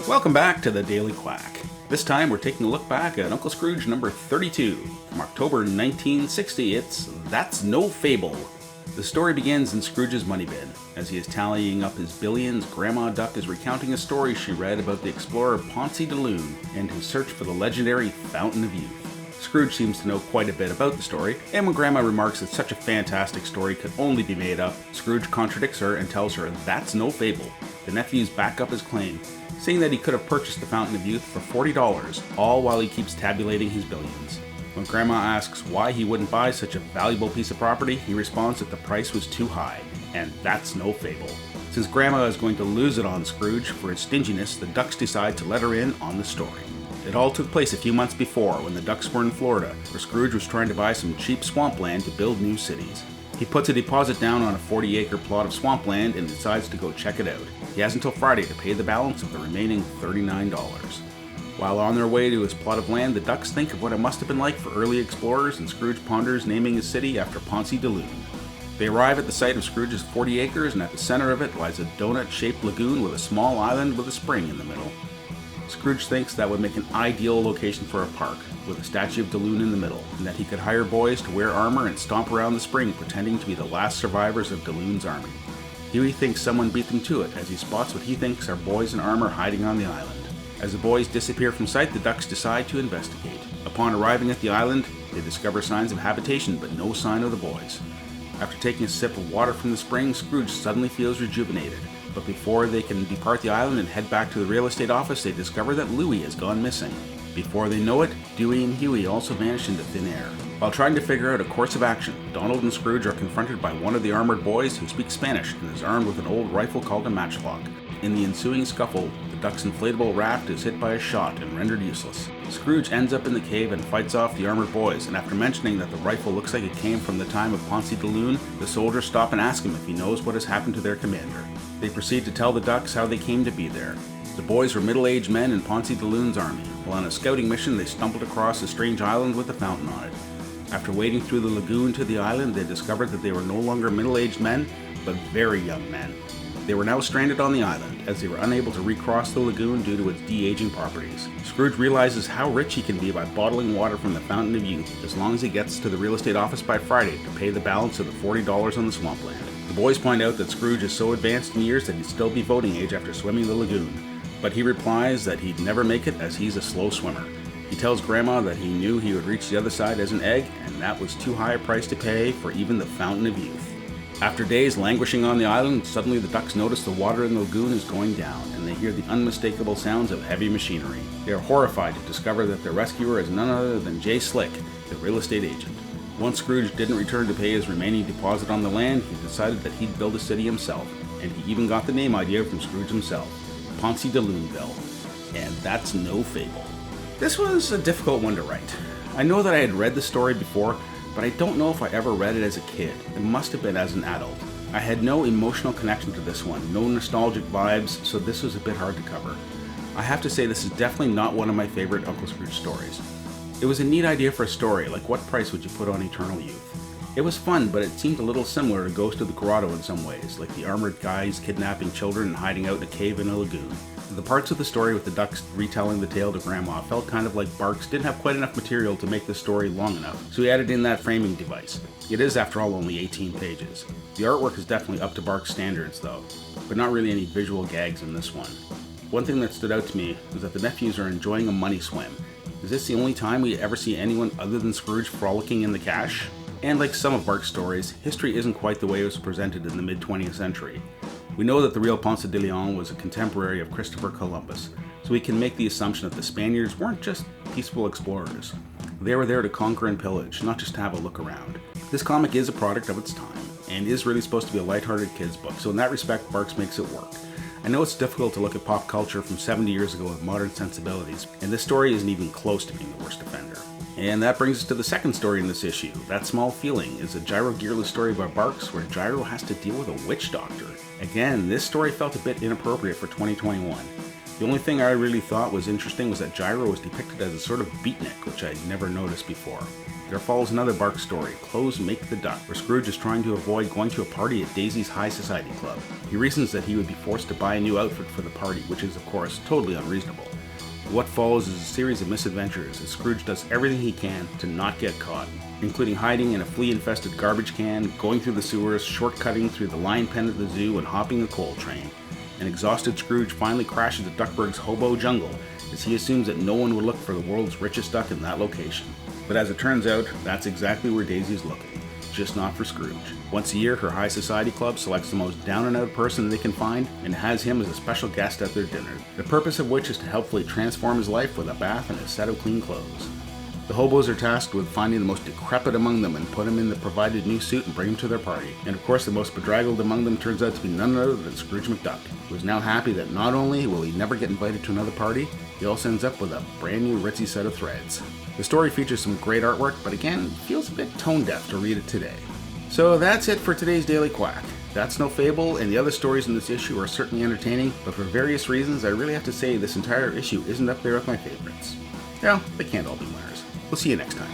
Welcome back to the Daily Quack. This time we're taking a look back at Uncle Scrooge number 32 from October 1960. It's That's No Fable. The story begins in Scrooge's money bin. As he is tallying up his billions, Grandma Duck is recounting a story she read about the explorer Ponce de Leon and his search for the legendary Fountain of Youth. Scrooge seems to know quite a bit about the story, and when Grandma remarks that such a fantastic story could only be made up, Scrooge contradicts her and tells her that's no fable. The nephews back up his claim, saying that he could have purchased the Fountain of Youth for $40, all while he keeps tabulating his billions. When Grandma asks why he wouldn't buy such a valuable piece of property, he responds that the price was too high, and that's no fable. Since Grandma is going to lose it on Scrooge for his stinginess, the Ducks decide to let her in on the story. It all took place a few months before, when the Ducks were in Florida, where Scrooge was trying to buy some cheap swampland to build new cities. He puts a deposit down on a 40-acre plot of swampland and decides to go check it out. He has until Friday to pay the balance of the remaining $39. While on their way to his plot of land, the Ducks think of what it must have been like for early explorers, and Scrooge ponders naming his city after Ponce de Leon. They arrive at the site of Scrooge's 40 acres, and at the center of it lies a donut-shaped lagoon with a small island with a spring in the middle. Scrooge thinks that would make an ideal location for a park, with a statue of de Leon in the middle, and that he could hire boys to wear armor and stomp around the spring pretending to be the last survivors of de Leon's army. Huey thinks someone beat them to it as he spots what he thinks are boys in armor hiding on the island. As the boys disappear from sight, the Ducks decide to investigate. Upon arriving at the island, they discover signs of habitation but no sign of the boys. After taking a sip of water from the spring, Scrooge suddenly feels rejuvenated. But before they can depart the island and head back to the real estate office, they discover that Louie has gone missing. Before they know it, Dewey and Huey also vanish into thin air. While trying to figure out a course of action, Donald and Scrooge are confronted by one of the armored boys who speaks Spanish and is armed with an old rifle called a matchlock. In the ensuing scuffle, the Ducks' inflatable raft is hit by a shot and rendered useless. Scrooge ends up in the cave and fights off the armored boys, and after mentioning that the rifle looks like it came from the time of Ponce de Leon, the soldiers stop and ask him if he knows what has happened to their commander. They proceed to tell the Ducks how they came to be there. The boys were middle-aged men in Ponce de Leon's army. While on a scouting mission, they stumbled across a strange island with a fountain on it. After wading through the lagoon to the island, they discovered that they were no longer middle-aged men, but very young men. They were now stranded on the island, as they were unable to recross the lagoon due to its de-aging properties. Scrooge realizes how rich he can be by bottling water from the Fountain of Youth, as long as he gets to the real estate office by Friday to pay the balance of the $40 on the swampland. The boys point out that Scrooge is so advanced in years that he'd still be voting age after swimming the lagoon, but he replies that he'd never make it as he's a slow swimmer. He tells Grandma that he knew he would reach the other side as an egg, and that was too high a price to pay for even the Fountain of Youth. After days languishing on the island, suddenly the Ducks notice the water in the lagoon is going down, and they hear the unmistakable sounds of heavy machinery. They are horrified to discover that their rescuer is none other than Jay Slick, the real estate agent. Once Scrooge didn't return to pay his remaining deposit on the land, he decided that he'd build a city himself, and he even got the name idea from Scrooge himself, Ponce de Leonville. And that's no fable. This was a difficult one to write. I know that I had read the story before, but I don't know if I ever read it as a kid. It must have been as an adult. I had no emotional connection to this one, no nostalgic vibes, so this was a bit hard to cover. I have to say this is definitely not one of my favorite Uncle Scrooge stories. It was a neat idea for a story, like what price would you put on eternal youth? It was fun, but it seemed a little similar to Ghost of the Grotto in some ways, like the armored guys kidnapping children and hiding out in a cave in a lagoon. The parts of the story with the Ducks retelling the tale to Grandma felt kind of like Barks didn't have quite enough material to make the story long enough, so he added in that framing device. It is, after all, only 18 pages. The artwork is definitely up to Barks' standards, though, but not really any visual gags in this one. One thing that stood out to me was that the nephews are enjoying a money swim. Is this the only time we ever see anyone other than Scrooge frolicking in the cash? And like some of Barks' stories, history isn't quite the way it was presented in the mid-20th century. We know that the real Ponce de Leon was a contemporary of Christopher Columbus, so we can make the assumption that the Spaniards weren't just peaceful explorers. They were there to conquer and pillage, not just to have a look around. This comic is a product of its time, and is really supposed to be a lighthearted kids book, so in that respect, Barks makes it work. I know it's difficult to look at pop culture from 70 years ago with modern sensibilities, and this story isn't even close to being the worst offender. And that brings us to the second story in this issue. That Small Feeling is a Gyro Gearless story by Barks where Gyro has to deal with a witch doctor. Again, this story felt a bit inappropriate for 2021. The only thing I really thought was interesting was that Gyro was depicted as a sort of beatnik, which I'd never noticed before. there follows another Bark story, Clothes Make the Duck, where Scrooge is trying to avoid going to a party at Daisy's High Society Club. He reasons that he would be forced to buy a new outfit for the party, which is, of course, totally unreasonable. What follows is a series of misadventures as Scrooge does everything he can to not get caught, including hiding in a flea-infested garbage can, going through the sewers, shortcutting through the lion pen at the zoo, and hopping a coal train. An exhausted Scrooge finally crashes at Duckburg's hobo jungle, as he assumes that no one would look for the world's richest duck in that location. But as it turns out, that's exactly where Daisy's looking, just not for Scrooge. Once a year, her high society club selects the most down-and-out person they can find and has him as a special guest at their dinner, the purpose of which is to helpfully transform his life with a bath and a set of clean clothes. The hobos are tasked with finding the most decrepit among them and put him in the provided new suit and bring him to their party. And of course, the most bedraggled among them turns out to be none other than Scrooge McDuck, who is now happy that not only will he never get invited to another party, he also ends up with a brand new ritzy set of threads. The story features some great artwork, but again, feels a bit tone-deaf to read it today. So that's it for today's Daily Quack. That's no fable, and the other stories in this issue are certainly entertaining, but for various reasons, I really have to say this entire issue isn't up there with my favorites. Well, they can't all be winners. We'll see you next time.